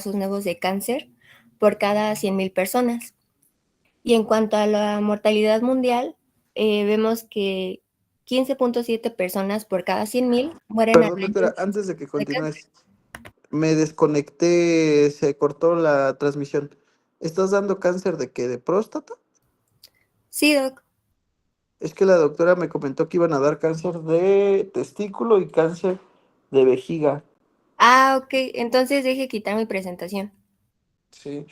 casos nuevos de cáncer por cada 100.000 personas. Y en cuanto a la mortalidad mundial, vemos que 15.7 personas por cada 100.000 mueren al Perdón, año doctora, antes de que de cáncer. continúes, me desconecté, se cortó la transmisión. ¿Estás dando cáncer de qué? ¿De próstata? Sí, doc. Es que la doctora me comentó que iban a dar cáncer de testículo y cáncer de vejiga. Ah, ok. Entonces deje quitar mi presentación. Sí.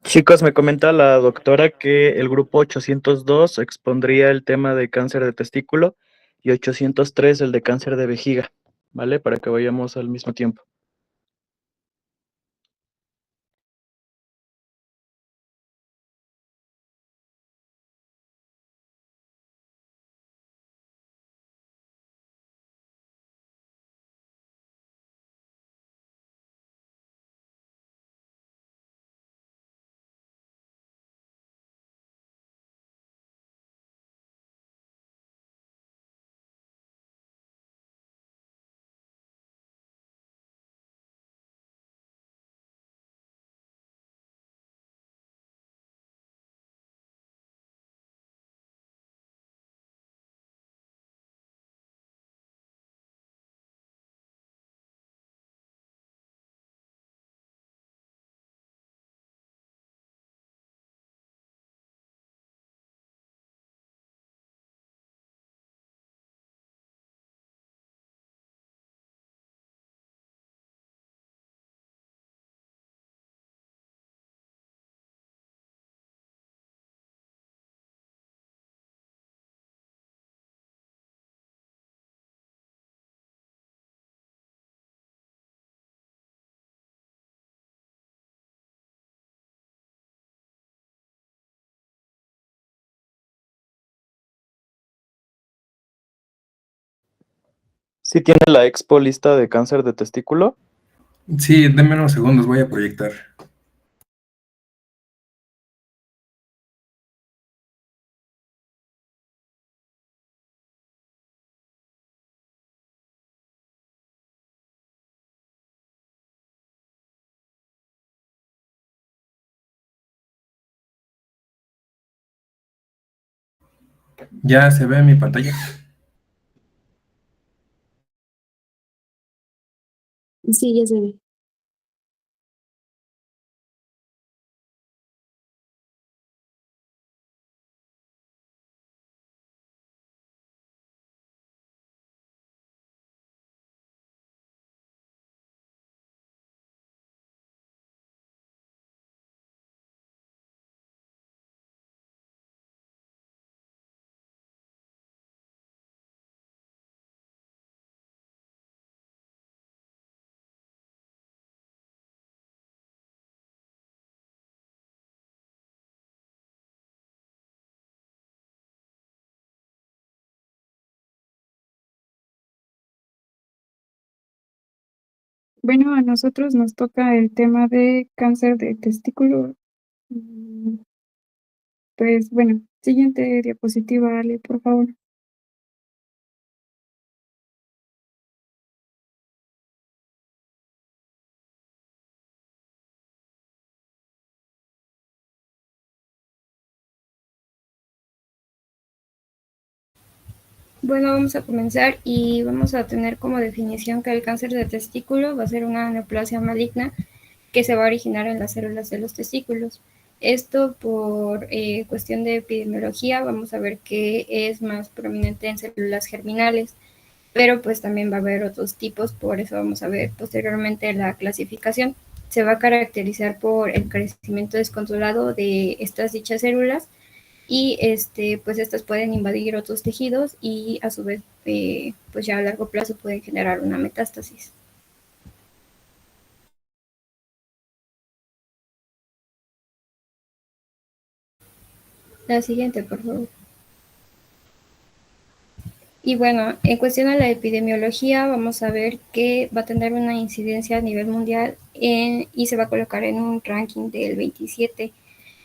Chicos, me comenta la doctora que el grupo 802 expondría el tema de cáncer de testículo y 803 el de cáncer de vejiga, ¿vale? Para que vayamos al mismo tiempo. ¿Sí tiene la expo lista de cáncer de testículo? Sí, denme unos segundos, voy a proyectar. ¿Ya se ve en mi pantalla? Sí, ya se ve. Bueno, a nosotros nos toca el tema de cáncer de testículo. Mm, Pues bueno, siguiente diapositiva, Ale, por favor. Bueno, vamos a comenzar y vamos a tener como definición que el cáncer de testículo va a ser una neoplasia maligna que se va a originar en las células de los testículos. Esto por cuestión de epidemiología vamos a ver que es más prominente en células germinales, pero pues también va a haber otros tipos, por eso vamos a ver posteriormente la clasificación. Se va a caracterizar por el crecimiento descontrolado de estas dichas células y pues estas pueden invadir otros tejidos y a su vez pues ya a largo plazo pueden generar una metástasis. La siguiente, por favor. Y bueno, en cuestión a la epidemiología, vamos a ver que va a tener una incidencia a nivel mundial y se va a colocar en un ranking del 27,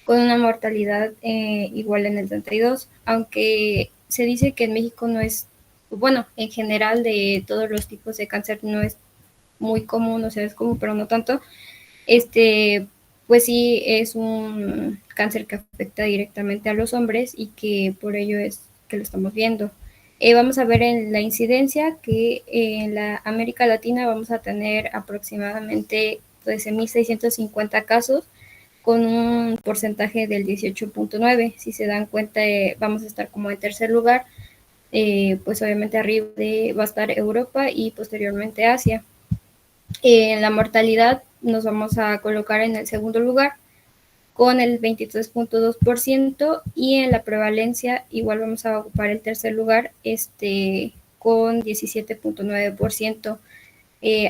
con una mortalidad igual en el 32, aunque se dice que en México no es, bueno, en general de todos los tipos de cáncer no es muy común, o sea, es común, pero no tanto. Pues sí es un cáncer que afecta directamente a los hombres y que por ello es que lo estamos viendo. Vamos a ver en la incidencia que en la América Latina vamos a tener aproximadamente 13.650 casos con un porcentaje del 18.9. Si se dan cuenta, vamos a estar como en tercer lugar, pues obviamente arriba va a estar Europa y posteriormente Asia. En la mortalidad nos vamos a colocar en el segundo lugar con el 23.2% y en la prevalencia igual vamos a ocupar el tercer lugar con 17.9%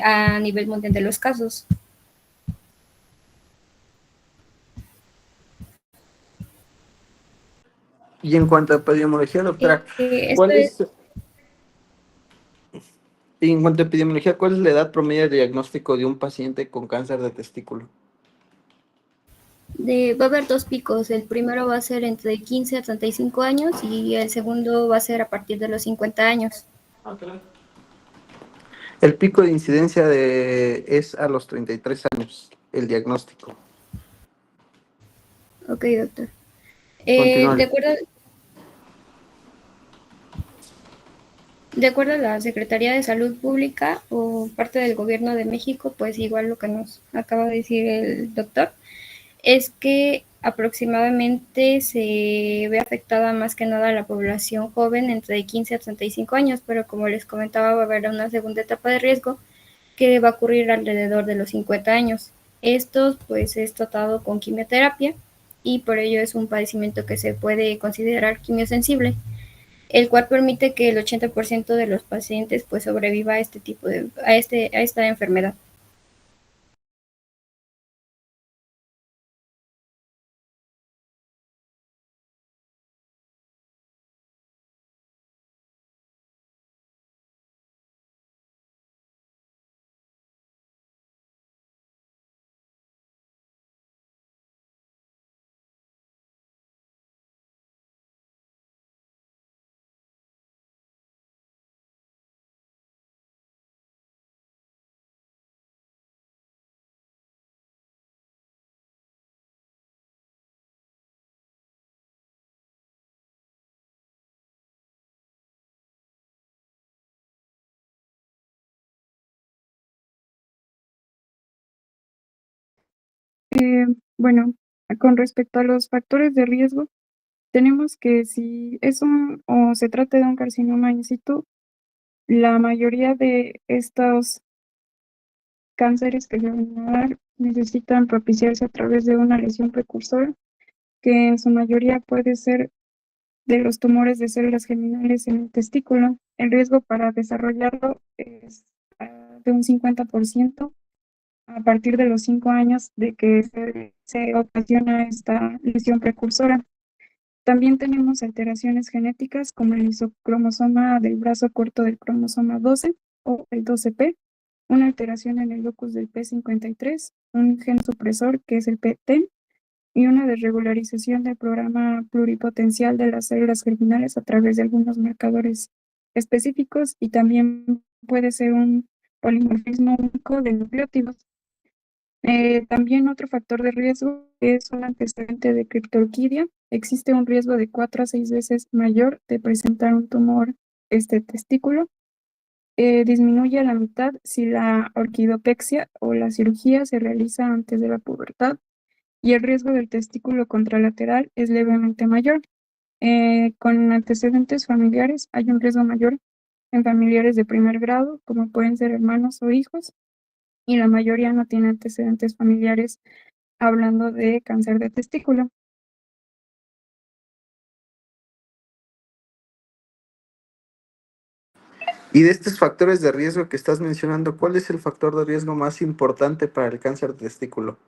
a nivel mundial de los casos. Y en cuanto a epidemiología, doctora, ¿cuál es, en cuanto a epidemiología, cuál es la edad promedio de diagnóstico de un paciente con cáncer de testículo? Va a haber dos picos. El primero va a ser entre 15 a 35 años y el segundo va a ser a partir de los 50 años. El pico de incidencia es a los 33 años, el diagnóstico. Ok, doctor. Continúa. De acuerdo a la Secretaría de Salud Pública o parte del Gobierno de México, pues igual lo que nos acaba de decir el doctor, es que aproximadamente se ve afectada más que nada la población joven entre 15 a 35 años, pero como les comentaba, va a haber una segunda etapa de riesgo que va a ocurrir alrededor de los 50 años. Esto pues es tratado con quimioterapia y por ello es un padecimiento que se puede considerar quimiosensible, el cual permite que el 80% de los pacientes pues sobreviva a esta enfermedad. Bueno, con respecto a los factores de riesgo, tenemos que si es o se trata de un carcinoma in situ, la mayoría de estos cánceres que se van a dar necesitan propiciarse a través de una lesión precursora, que en su mayoría puede ser de los tumores de células germinales en el testículo. El riesgo para desarrollarlo es de un 50% a partir de los 5 años de que se ocasiona esta lesión precursora. También tenemos alteraciones genéticas como el isocromosoma del brazo corto del cromosoma 12 o el 12p, una alteración en el locus del P53, un gen supresor que es el PTEN y una desregularización del programa pluripotencial de las células germinales a través de algunos marcadores específicos, y también puede ser un polimorfismo único de nucleótidos. También otro factor de riesgo es un antecedente de criptorquidia. Existe un riesgo de 4 a 6 veces mayor de presentar un tumor testículo. Disminuye a la mitad si la orquidopexia o la cirugía se realiza antes de la pubertad, y el riesgo del testículo contralateral es levemente mayor. Con antecedentes familiares hay un riesgo mayor en familiares de primer grado, como pueden ser hermanos o hijos, y la mayoría no tiene antecedentes familiares hablando de cáncer de testículo. Y de estos factores de riesgo que estás mencionando, ¿cuál es el factor de riesgo más importante para el cáncer de testículo?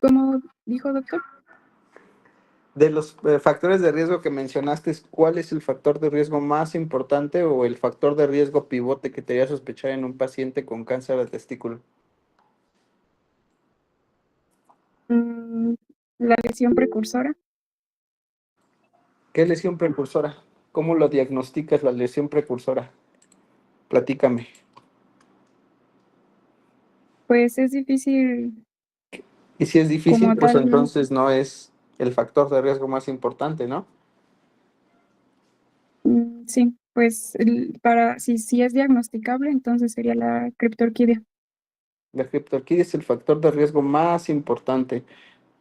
¿Cómo dijo, doctor? De los factores de riesgo que mencionaste, ¿cuál es el factor de riesgo más importante o el factor de riesgo pivote que te haría sospechar en un paciente con cáncer de testículo? Mm, La lesión precursora, ¿Qué lesión precursora? ¿Cómo lo diagnosticas la lesión precursora? Platícame. pues es difícil Y si es difícil, como pues tal. entonces no es el factor de riesgo más importante, ¿no? Sí, pues para si es diagnosticable, entonces sería la criptorquidia. La criptorquidia es el factor de riesgo más importante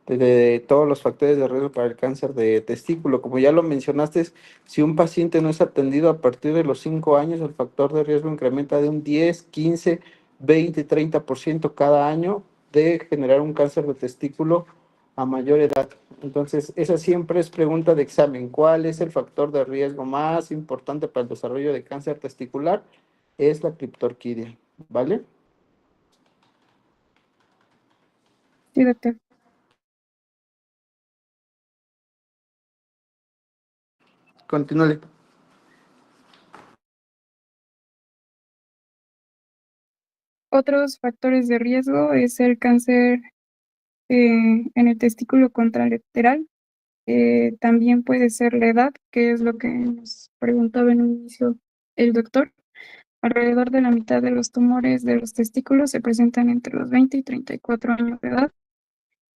de todos los factores de riesgo para el cáncer de testículo. Como ya lo mencionaste, si un paciente no es atendido a partir de los 5 años, el factor de riesgo incrementa de un 10, 15, 20, 30% cada año de generar un cáncer de testículo a mayor edad. Entonces, esa siempre es pregunta de examen. ¿Cuál es el factor de riesgo más importante para el desarrollo de cáncer testicular? Es la criptorquidia, ¿vale? Sí, doctor. Continúe. Otros factores de riesgo es el cáncer en el testículo contralateral. También puede ser la edad, que es lo que nos preguntaba en un inicio el doctor. Alrededor de la mitad de los tumores de los testículos se presentan entre los 20 y 34 años de edad.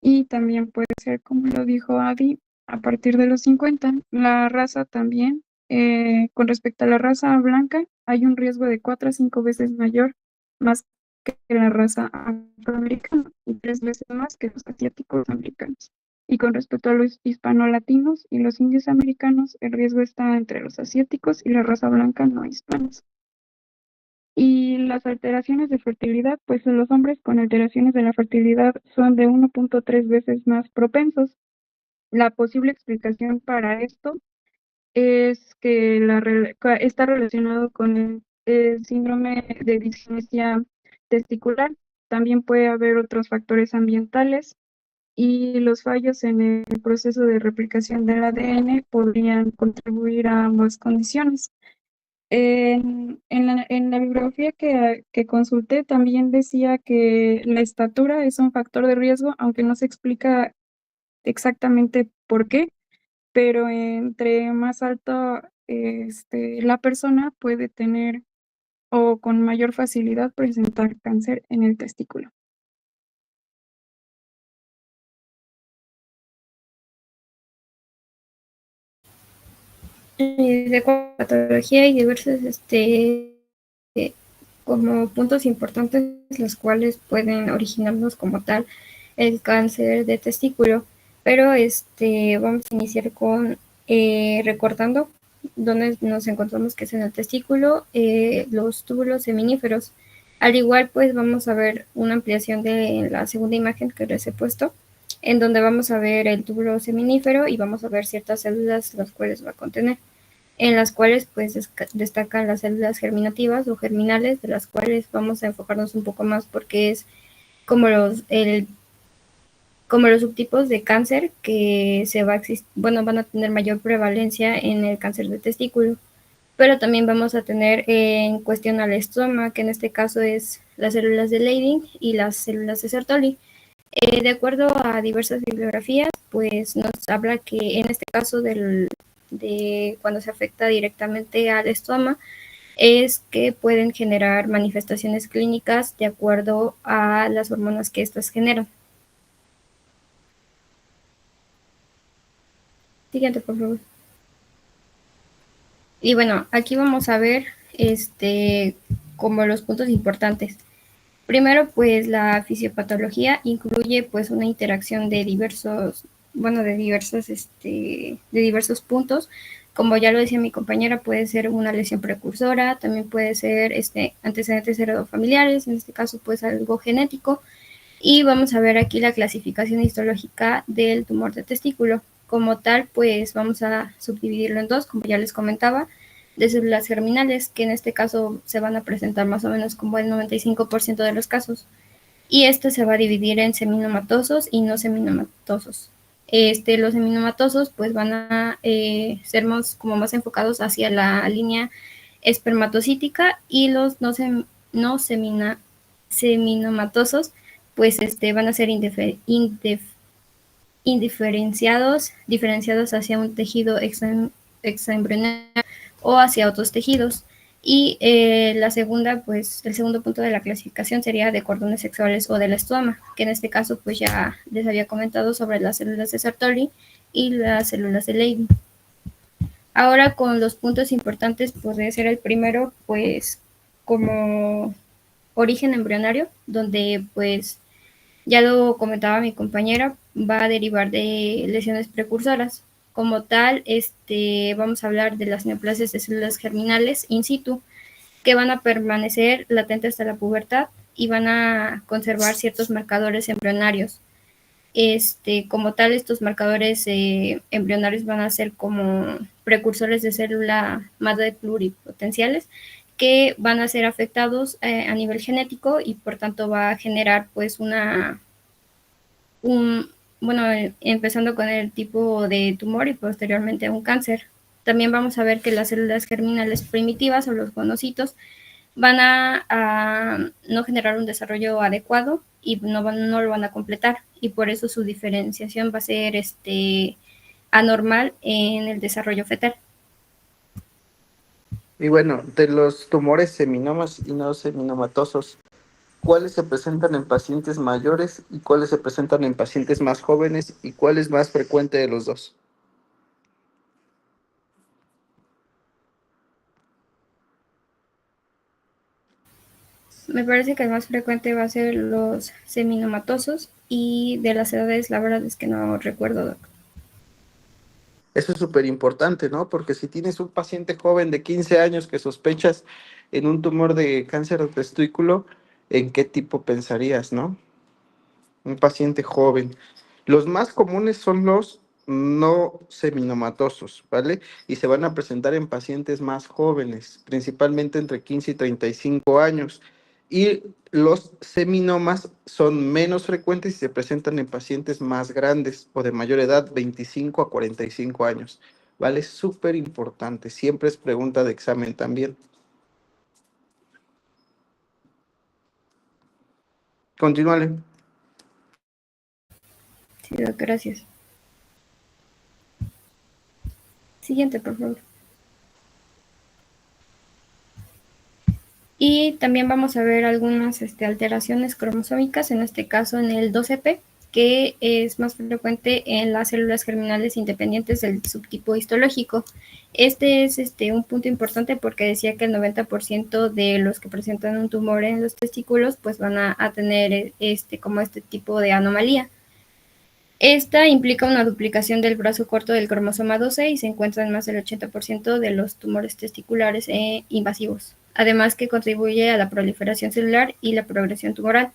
Y también puede ser, como lo dijo Adi, a partir de los 50. La raza también, con respecto a la raza blanca, hay un riesgo de 4 a 5 veces mayor, más que la raza afroamericana y 3 veces más que los asiáticos americanos. Y con respecto a los hispanolatinos y los indios americanos, el riesgo está entre los asiáticos y la raza blanca no hispanos. Y las alteraciones de fertilidad, pues los hombres con alteraciones de la fertilidad son de 1.3 veces más propensos. La posible explicación para esto es que está relacionado con el síndrome de disgenesia testicular. También puede haber otros factores ambientales y los fallos en el proceso de replicación del ADN podrían contribuir a ambas condiciones. En la bibliografía que consulté también decía que la estatura es un factor de riesgo, aunque no se explica exactamente por qué, pero entre más alto la persona puede tener o con mayor facilidad presentar cáncer en el testículo. De acuerdo a la patología hay diversos como puntos importantes los cuales pueden originarnos como tal el cáncer de testículo, pero vamos a iniciar con recordando donde nos encontramos, que es en el testículo, los túbulos seminíferos. Al igual, pues vamos a ver una ampliación de la segunda imagen que les he puesto, en donde vamos a ver el túbulo seminífero y vamos a ver ciertas células las cuales va a contener, en las cuales pues destacan las células germinativas o germinales, de las cuales vamos a enfocarnos un poco más porque es como como los subtipos de cáncer que van a tener mayor prevalencia en el cáncer de testículo. Pero también vamos a tener en cuestión al estroma, que en este caso es las células de Leydig y las células de Sertoli. De acuerdo a diversas bibliografías, pues nos habla que en este caso de cuando se afecta directamente al estroma, es que pueden generar manifestaciones clínicas de acuerdo a las hormonas que estas generan. Siguiente, por favor. Y bueno, aquí vamos a ver como los puntos importantes. Primero, pues la fisiopatología incluye pues una interacción de diversos puntos. Como ya lo decía mi compañera, puede ser una lesión precursora, también puede ser antecedentes heredofamiliares, en este caso pues algo genético. Y vamos a ver aquí la clasificación histológica del tumor de testículo. Como tal, pues vamos a subdividirlo en dos, como ya les comentaba, de células germinales, que en este caso se van a presentar más o menos como el 95% de los casos. Y se va a dividir en seminomatosos y no seminomatosos. Los seminomatosos pues van a ser como más enfocados hacia la línea espermatocítica, y los no seminomatosos pues van a ser diferenciados hacia un tejido extraembrionario o hacia otros tejidos. Y la segunda, pues el segundo punto de la clasificación sería de cordones sexuales o del estroma, que en este caso pues ya les había comentado sobre las células de Sertoli y las células de Leydig. Ahora, con los puntos importantes, podría ser el primero, pues como origen embrionario, donde pues ya lo comentaba mi compañera, va a derivar de lesiones precursoras. Como tal, vamos a hablar de las neoplasias de células germinales in situ, que van a permanecer latentes hasta la pubertad y van a conservar ciertos marcadores embrionarios. Como tal, estos marcadores embrionarios van a ser como precursores de célula madre pluripotenciales, que van a ser afectados a nivel genético, y por tanto va a generar pues empezando con el tipo de tumor y posteriormente un cáncer. También vamos a ver que las células germinales primitivas o los gonocitos van a no generar un desarrollo adecuado y no lo van a completar, y por eso su diferenciación va a ser anormal en el desarrollo fetal. Y bueno, de los tumores seminomas y no seminomatosos, ¿cuáles se presentan en pacientes mayores y cuáles se presentan en pacientes más jóvenes y cuál es más frecuente de los dos? Me parece que el más frecuente va a ser los seminomatosos, y de las edades, la verdad es que no recuerdo, doctor. Eso es súper importante, ¿no? Porque si tienes un paciente joven de 15 años que sospechas en un tumor de cáncer de testículo, ¿en qué tipo pensarías, no? Un paciente joven. Los más comunes son los no seminomatosos, ¿vale? Y se van a presentar en pacientes más jóvenes, principalmente entre 15 y 35 años. Y los seminomas son menos frecuentes y se presentan en pacientes más grandes o de mayor edad, 25 a 45 años, ¿vale? Súper importante. Siempre es pregunta de examen también. Continúale. Sí, doctor, gracias. Siguiente, por favor. Y también vamos a ver algunas alteraciones cromosómicas, en este caso en el 12p, que es más frecuente en las células germinales independientes del subtipo histológico. Este es un punto importante porque decía que el 90% de los que presentan un tumor en los testículos pues van a tener como este tipo de anomalía. Esta implica una duplicación del brazo corto del cromosoma 12 y se encuentra en más del 80% de los tumores testiculares invasivos, además que contribuye a la proliferación celular y la progresión tumoral.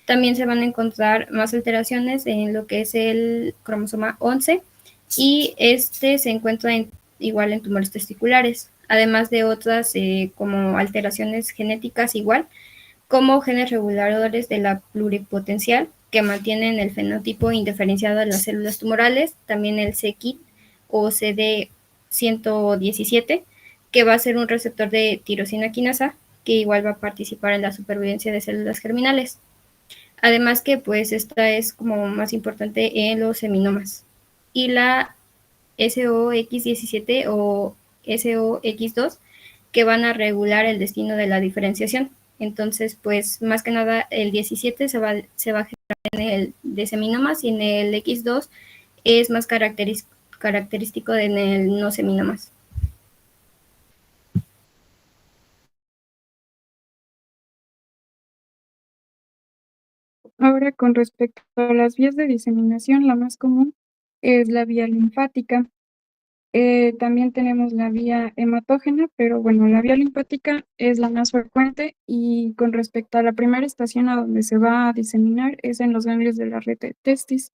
También se van a encontrar más alteraciones en lo que es el cromosoma 11, y se encuentra igual en tumores testiculares, además de otras como alteraciones genéticas igual, como genes reguladores de la pluripotencial, que mantienen el fenotipo indiferenciado de las células tumorales, también el c-KIT o CD117, que va a ser un receptor de tirosina quinasa, que igual va a participar en la supervivencia de células germinales. Además que pues esta es como más importante en los seminomas. Y la SOX17 o SOX2, que van a regular el destino de la diferenciación. Entonces, pues más que nada el 17 se va a generar en el de seminomas, y en el X2 es más característico en el no seminomas. Ahora, con respecto a las vías de diseminación, la más común es la vía linfática. También tenemos la vía hematógena, pero bueno, la vía linfática es la más frecuente, y con respecto a la primera estación a donde se va a diseminar es en los ganglios de la red de testis.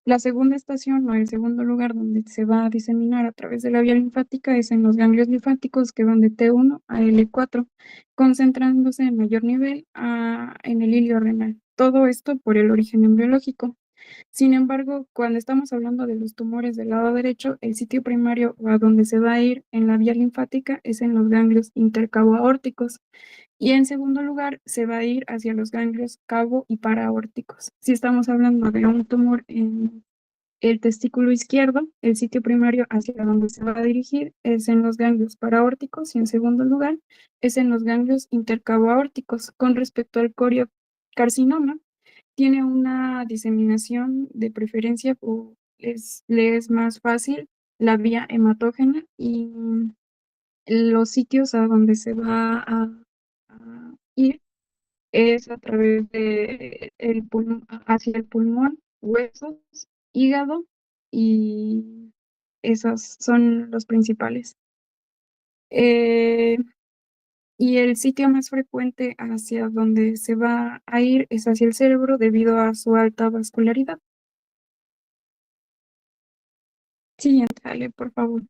La segunda estación o el segundo lugar donde se va a diseminar a través de la vía linfática es en los ganglios linfáticos, que van de T1 a L4, concentrándose en mayor nivel en el hilio renal. Todo esto por el origen embriológico. Sin embargo, cuando estamos hablando de los tumores del lado derecho, el sitio primario o a donde se va a ir en la vía linfática es en los ganglios intercaboaórticos. Y en segundo lugar, se va a ir hacia los ganglios cabo y paraórticos. Si estamos hablando de un tumor en el testículo izquierdo, el sitio primario hacia donde se va a dirigir es en los ganglios paraórticos y en segundo lugar es en los ganglios intercaboaórticos. Con respecto al coriocarcinoma, tiene una diseminación de preferencia o le es más fácil la vía hematógena y los sitios a donde se va a ir es a través de hacia el pulmón, huesos, hígado y esos son los principales. Y el sitio más frecuente hacia donde se va a ir es hacia el cerebro debido a su alta vascularidad. Siguiente, Ale, por favor.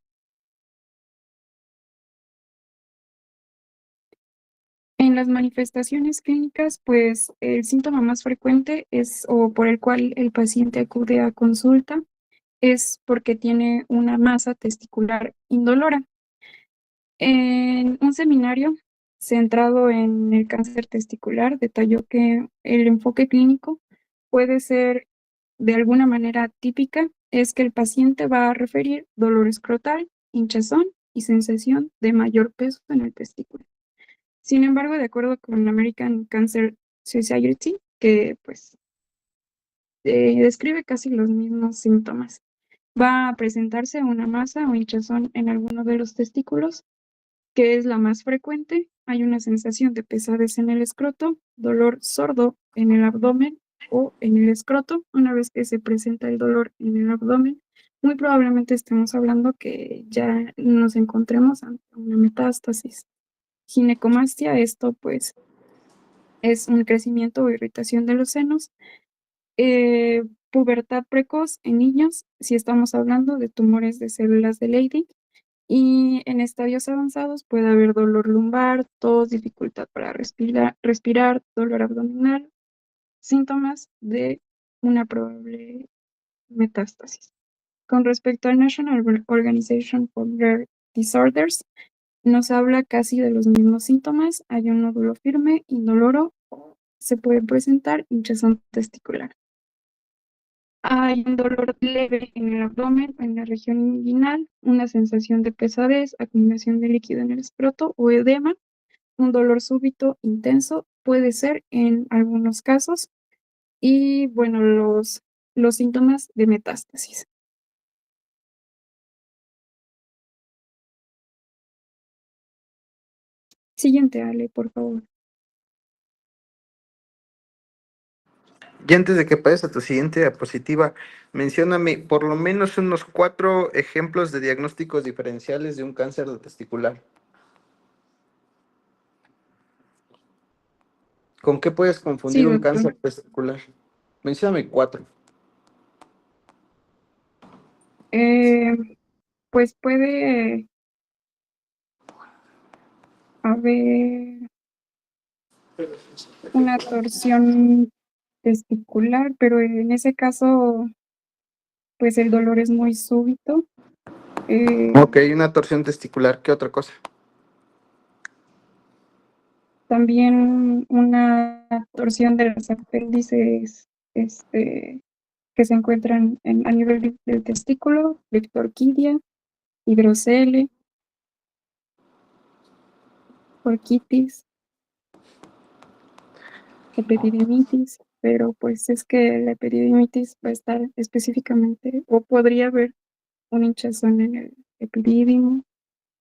En las manifestaciones clínicas, pues el síntoma más frecuente es, o por el cual el paciente acude a consulta, es porque tiene una masa testicular indolora. En un seminario centrado en el cáncer testicular, detalló que el enfoque clínico puede ser de alguna manera típica, es que el paciente va a referir dolor escrotal, hinchazón y sensación de mayor peso en el testículo. Sin embargo, de acuerdo con American Cancer Society, que pues describe casi los mismos síntomas, va a presentarse una masa o hinchazón en alguno de los testículos, que es la más frecuente. Hay una sensación de pesadez en el escroto, dolor sordo en el abdomen o en el escroto. Una vez que se presenta el dolor en el abdomen, muy probablemente estemos hablando que ya nos encontremos ante una metástasis. Ginecomastia, esto pues es un crecimiento o irritación de los senos. Pubertad precoz en niños, si estamos hablando de tumores de células de Leydig. Y en estadios avanzados puede haber dolor lumbar, tos, dificultad para respirar, dolor abdominal, síntomas de una probable metástasis. Con respecto al National Organization for Rare Disorders, nos habla casi de los mismos síntomas. Hay un nódulo firme, indoloro, o se puede presentar hinchazón testicular. Hay un dolor leve en el abdomen, en la región inguinal, una sensación de pesadez, acumulación de líquido en el escroto o edema, un dolor súbito intenso, puede ser en algunos casos, y bueno, los síntomas de metástasis. Siguiente, Ale, por favor. Y antes de que pases a tu siguiente diapositiva, mencióname por lo menos unos 4 ejemplos de diagnósticos diferenciales de un cáncer de testicular. ¿Con qué puedes Sí, confundir un doctor. cáncer testicular? Mencióname 4. Pues puede haber una torsión testicular, pero en ese caso, pues el dolor es muy súbito. Ok, una torsión testicular. ¿Qué otra cosa? También una torsión de los apéndices que se encuentran a nivel del testículo, leptorquidia, hidrocele, orquitis, epididimitis, pero pues es que la epididimitis va a estar específicamente, o podría haber un hinchazón en el epidídimo,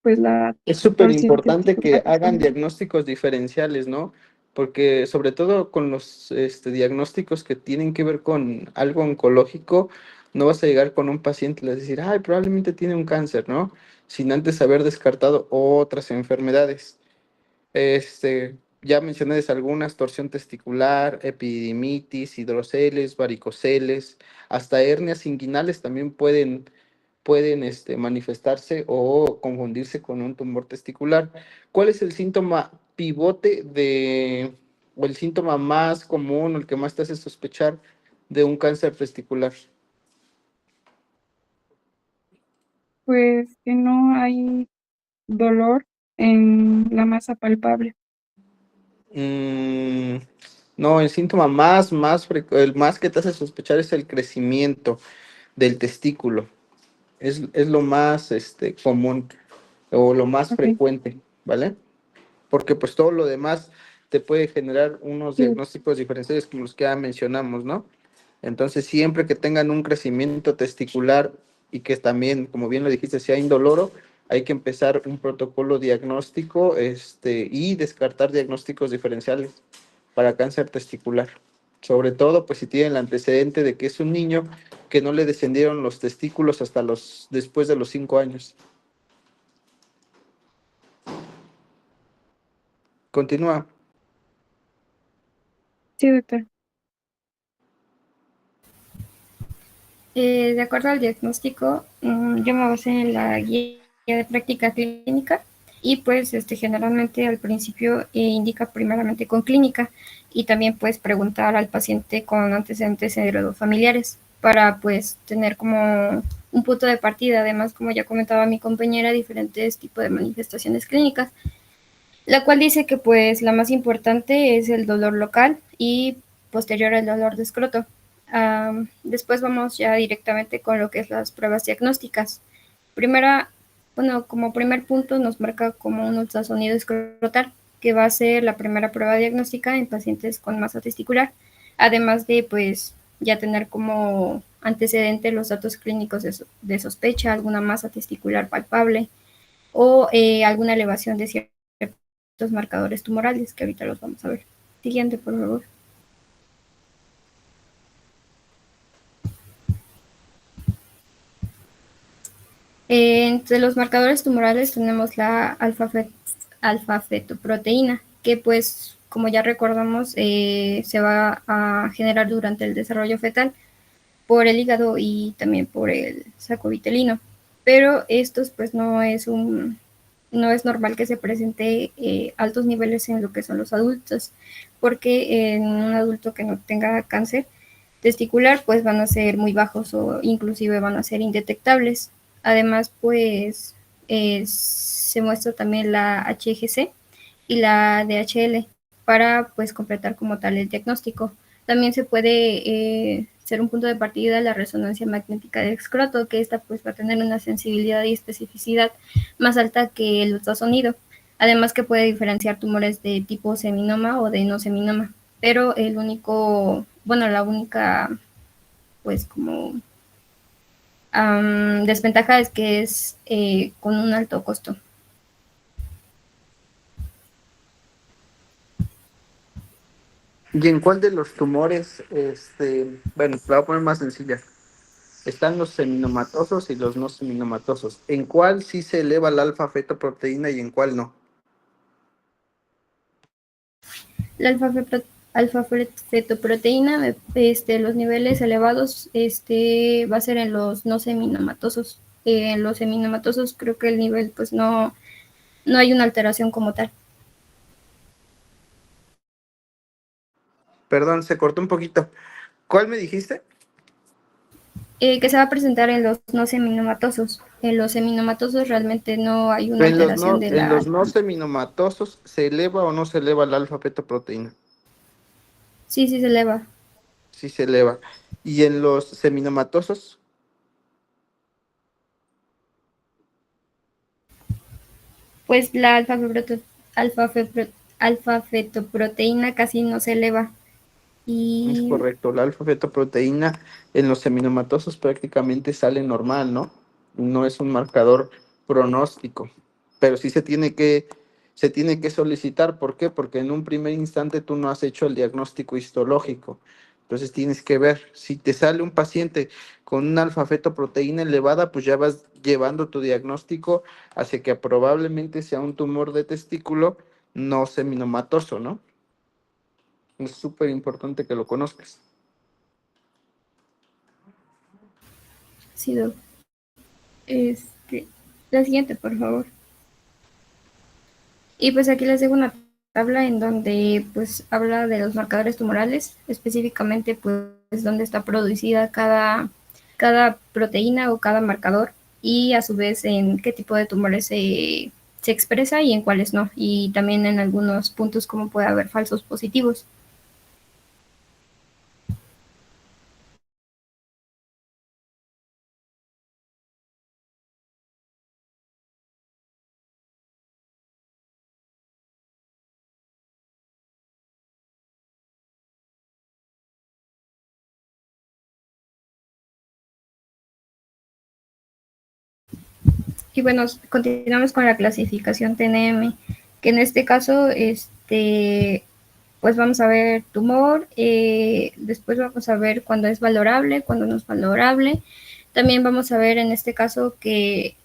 pues la Es súper torsión importante que testicular hagan también. diagnósticos diferenciales, ¿no? Porque sobre todo con los diagnósticos que tienen que ver con algo oncológico, no vas a llegar con un paciente y le vas a decir, ay, probablemente tiene un cáncer, ¿no? Sin antes haber descartado otras enfermedades. Ya mencioné algunas, torsión testicular, epididimitis, hidroceles, varicoceles, hasta hernias inguinales también pueden manifestarse o confundirse con un tumor testicular. ¿Cuál es el síntoma pivote o el síntoma más común o el que más te hace sospechar de un cáncer testicular? Pues que no hay dolor en la masa palpable. No, el síntoma el más que te hace sospechar es el crecimiento del testículo. Es lo más común o lo más Ok, frecuente, ¿vale? Porque pues todo lo demás te puede generar unos sí, diagnósticos diferenciales como los que ya mencionamos, ¿no? Entonces, siempre que tengan un crecimiento testicular y que también, como bien lo dijiste, sea indoloro, hay que empezar un protocolo diagnóstico, y descartar diagnósticos diferenciales para cáncer testicular. Sobre todo, pues si tienen el antecedente de que es un niño que no le descendieron los testículos hasta después de los 5 años. Continúa. sí, doctor. De acuerdo al diagnóstico, yo me basé en la guía de práctica clínica y pues generalmente al principio indica primeramente con clínica y también puedes preguntar al paciente con antecedentes heredofamiliares para pues tener como un punto de partida, además como ya comentaba mi compañera, diferentes tipos de manifestaciones clínicas, la cual dice que pues la más importante es el dolor local y posterior el dolor de escroto. Después vamos ya directamente con lo que es las pruebas diagnósticas. Primera, bueno, como primer punto nos marca como un ultrasonido escrotal, que va a ser la primera prueba diagnóstica en pacientes con masa testicular, además de pues ya tener como antecedente los datos clínicos de sospecha, alguna masa testicular palpable o alguna elevación de ciertos marcadores tumorales, que ahorita los vamos a ver. Siguiente, por favor. Entre los marcadores tumorales tenemos la alfa-fetoproteína, que pues, como ya recordamos, se va a generar durante el desarrollo fetal por el hígado y también por el saco vitelino. Pero estos pues no es normal que se presente altos niveles en lo que son los adultos, porque en un adulto que no tenga cáncer testicular, pues van a ser muy bajos o inclusive van a ser indetectables. Además, pues se muestra también la HGC y la DHL para pues completar como tal el diagnóstico. También se puede ser un punto de partida la resonancia magnética del escroto, que esta pues va a tener una sensibilidad y especificidad más alta que el ultrasonido. Además que puede diferenciar tumores de tipo seminoma o de no seminoma. Pero la única pues como desventaja es que es con un alto costo. ¿Y en cuál de los tumores, bueno, la voy a poner más sencilla? Están los seminomatosos y los no seminomatosos. ¿En cuál sí se eleva la alfa-fetoproteína y en cuál no? La alfa-fetoproteína, los niveles elevados, va a ser en los no seminomatosos. En los seminomatosos creo que el nivel pues no hay una alteración como tal. Perdón, se cortó un poquito. ¿Cuál me dijiste? Que se va a presentar en los no seminomatosos. En los seminomatosos realmente no hay una alteración de En la... los no seminomatosos, ¿se eleva o no se eleva la alfa-fetoproteína? Sí, sí se eleva. Sí se eleva. ¿Y en los seminomatosos? Pues la alfa-fetoproteína casi no se eleva. Es Y correcto, la alfa-fetoproteína en los seminomatosos prácticamente sale normal, ¿no? No es un marcador pronóstico, pero sí se tiene que solicitar. ¿Por qué? Porque en un primer instante tú no has hecho el diagnóstico histológico. Entonces tienes que ver, si te sale un paciente con una alfa-fetoproteína elevada, pues ya vas llevando tu diagnóstico hacia que probablemente sea un tumor de testículo no seminomatoso, ¿no? Es súper importante que lo conozcas. sí, la siguiente, por favor. Y pues aquí les dejo una tabla en donde pues habla de los marcadores tumorales, específicamente pues dónde está producida cada proteína o cada marcador y a su vez en qué tipo de tumores se expresa y en cuáles no, y también en algunos puntos como puede haber falsos positivos. Y bueno, continuamos con la clasificación TNM, que en este caso, pues vamos a ver tumor, después vamos a ver cuándo es valorable, cuándo no es valorable. También vamos a ver en este caso que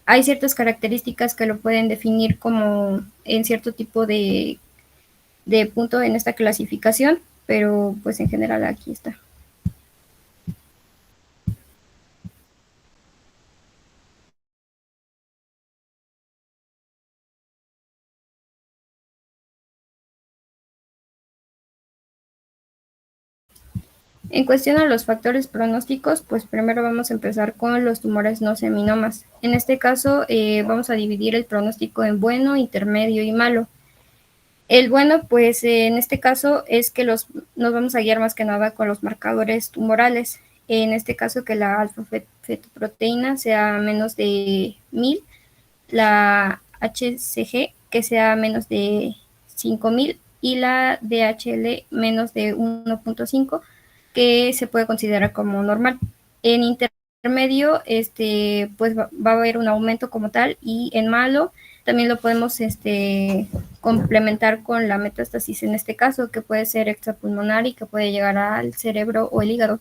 hay ciertas características que lo pueden definir como en cierto tipo de punto en esta clasificación, pero pues en general aquí está. En cuestión a los factores pronósticos, pues primero vamos a empezar con los tumores no seminomas. En este caso vamos a dividir el pronóstico en bueno, intermedio y malo. El bueno, pues en este caso es que nos vamos a guiar más que nada con los marcadores tumorales. En este caso que la alfa-fetoproteína sea menos de 1000, la HCG que sea menos de 5000 y la DHL menos de 1.5, que se puede considerar como normal. En intermedio, pues va a haber un aumento como tal, y en malo también lo podemos complementar con la metástasis en este caso, que puede ser extrapulmonar y que puede llegar al cerebro o el hígado.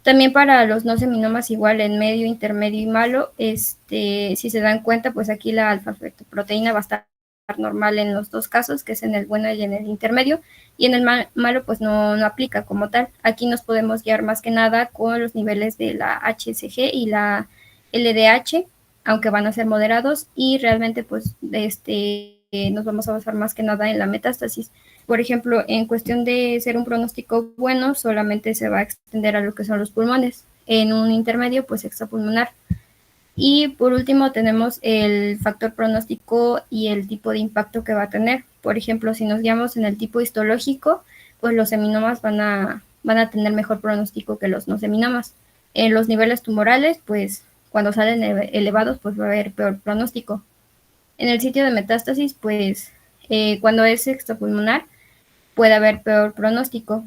También para los no seminomas, igual en medio, intermedio y malo, si se dan cuenta, pues aquí la alfa-fetoproteína va a estar normal en los dos casos, que es en el bueno y en el intermedio, y en el malo pues no aplica como tal. Aquí nos podemos guiar más que nada con los niveles de la HCG y la LDH, aunque van a ser moderados, y realmente pues nos vamos a basar más que nada en la metástasis. Por ejemplo, en cuestión de ser un pronóstico bueno, solamente se va a extender a lo que son los pulmones. En un intermedio, pues extrapulmonar. Y por último tenemos el factor pronóstico y el tipo de impacto que va a tener. Por ejemplo, si nos guiamos en el tipo histológico, pues los seminomas van a tener mejor pronóstico que los no seminomas. En los niveles tumorales, pues cuando salen elevados, pues va a haber peor pronóstico. En el sitio de metástasis, pues cuando es extrapulmonar, puede haber peor pronóstico.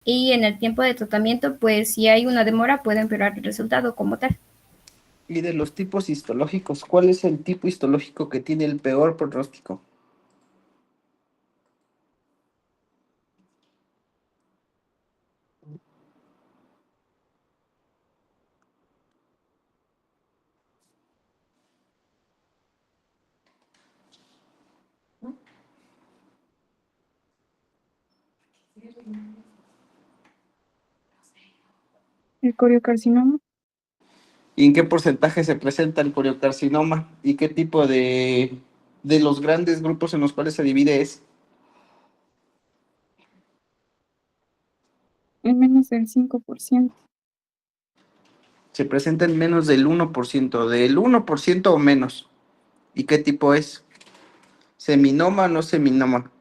Y en el tiempo de tratamiento, pues si hay una demora, puede empeorar el resultado como tal. Y de los tipos histológicos, ¿cuál es el tipo histológico que tiene el peor pronóstico? El coriocarcinoma ¿Y en qué porcentaje se presenta el coriocarcinoma? ¿Y qué tipo de los grandes grupos en los cuales se divide es? es menos del 5%. Se presenta en menos del 1%, del 1% o menos. ¿Y qué tipo es? ¿Seminoma o no seminoma?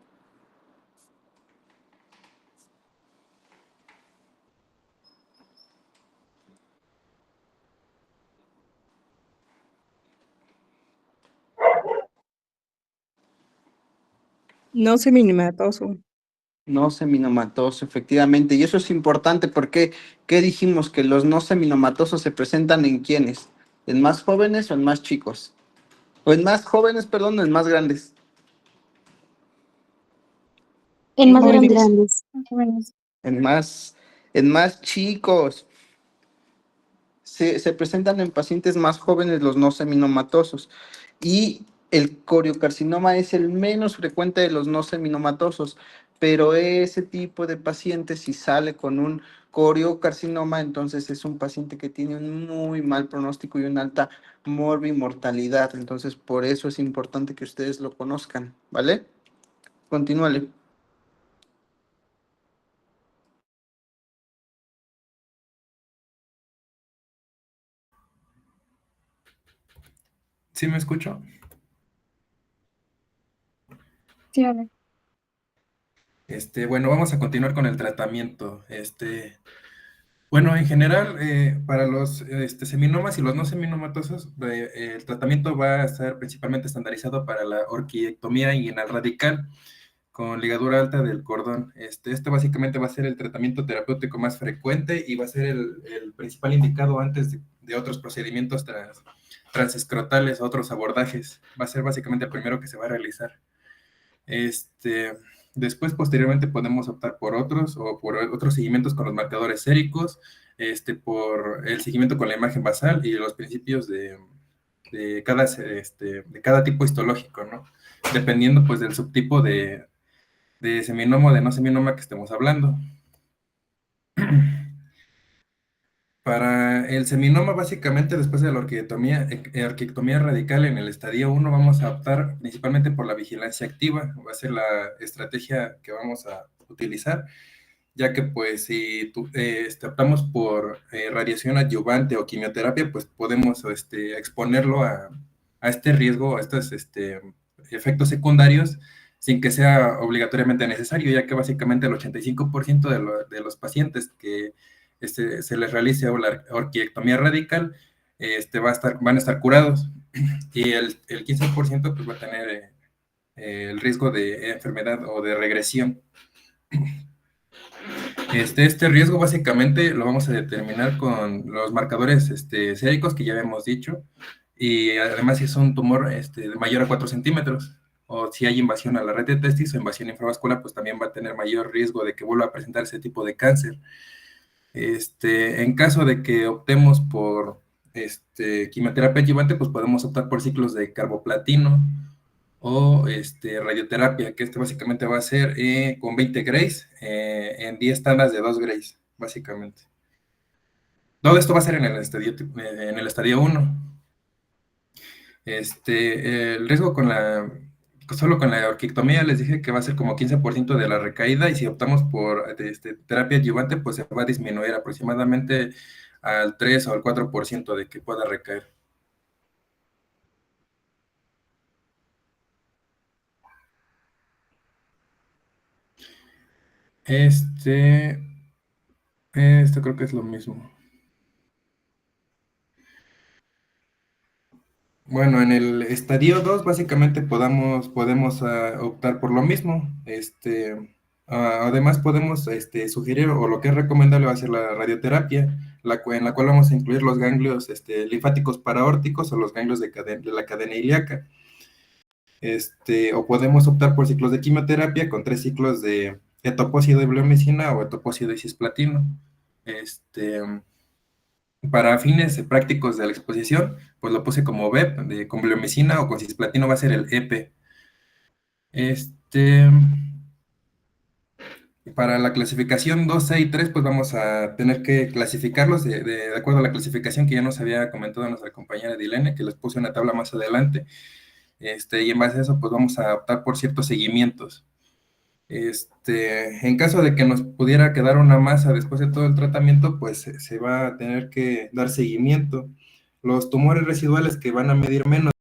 No seminimatoso. No seminomatoso, efectivamente. Y eso es importante porque, ¿qué dijimos? Que los no seminomatosos se presentan en quiénes, ¿en más jóvenes o en más chicos? O en más jóvenes, perdón, o en más grandes. En más Jóvenes. grandes. Jóvenes. En más chicos. Se presentan en pacientes más jóvenes los no seminomatosos. Y el coriocarcinoma es el menos frecuente de los no seminomatosos, pero ese tipo de paciente, si sale con un coriocarcinoma, entonces es un paciente que tiene un muy mal pronóstico y una alta morbimortalidad. Entonces, por eso es importante que ustedes lo conozcan, ¿vale? Continúale. ¿Sí me escucho? Sí, Ale. Bueno, vamos a continuar con el tratamiento. Bueno, en general, para los seminomas y los no seminomatosos, el tratamiento va a estar principalmente estandarizado para la orquiectomía inguinal radical con ligadura alta del cordón. Este básicamente va a ser el tratamiento terapéutico más frecuente y va a ser el principal indicado antes de otros procedimientos transescrotales, otros abordajes. Va a ser básicamente el primero que se va a realizar. Después, posteriormente, podemos optar por otros o por otros seguimientos con los marcadores séricos, por el seguimiento con la imagen basal y los principios de cada tipo histológico, ¿no? Dependiendo, pues, del subtipo de seminoma o de no seminoma que estemos hablando. Para el seminoma, básicamente, después de la orquiectomía radical en el estadio 1, vamos a optar principalmente por la vigilancia activa, va a ser la estrategia que vamos a utilizar, ya que pues si optamos por radiación adyuvante o quimioterapia, pues podemos exponerlo a este riesgo, a estos efectos secundarios, sin que sea obligatoriamente necesario, ya que básicamente el 85% de los pacientes que se les realice la orquiectomía radical, van a estar curados, y el 15% pues va a tener el riesgo de enfermedad o de regresión. Este riesgo básicamente lo vamos a determinar con los marcadores séricos que ya habíamos dicho, y además si es un tumor mayor a 4 centímetros, o si hay invasión a la red de testis o invasión infravascular, pues también va a tener mayor riesgo de que vuelva a presentar ese tipo de cáncer. En caso de que optemos por quimioterapia adyuvante, pues podemos optar por ciclos de carboplatino o radioterapia, que básicamente va a ser con 20 grays en 10 tandas de 2 grays, básicamente. Todo esto va a ser en el estadio 1. El riesgo solo con la orquiectomía les dije que va a ser como 15% de la recaída, y si optamos por terapia adyuvante, pues se va a disminuir aproximadamente al 3 o al 4% de que pueda recaer. Esto creo que es lo mismo. Bueno, en el estadio 2 básicamente podemos optar por lo mismo. Además podemos sugerir, o lo que es recomendable va a ser la radioterapia, en la cual vamos a incluir los ganglios linfáticos paraórticos o los ganglios de la cadena ilíaca. O podemos optar por ciclos de quimioterapia con 3 ciclos de etopósido de bleomicina o etopósido de cisplatino. Para fines prácticos de la exposición, pues lo puse como BEP, con bleomicina, o con cisplatino va a ser el EP. Para la clasificación 2, 6 y 3, pues vamos a tener que clasificarlos de acuerdo a la clasificación que ya nos había comentado nuestra compañera Dilene, que les puse una tabla más adelante. Y en base a eso, pues vamos a optar por ciertos seguimientos. En caso de que nos pudiera quedar una masa después de todo el tratamiento, pues se va a tener que dar seguimiento. Los tumores residuales que van a medir menos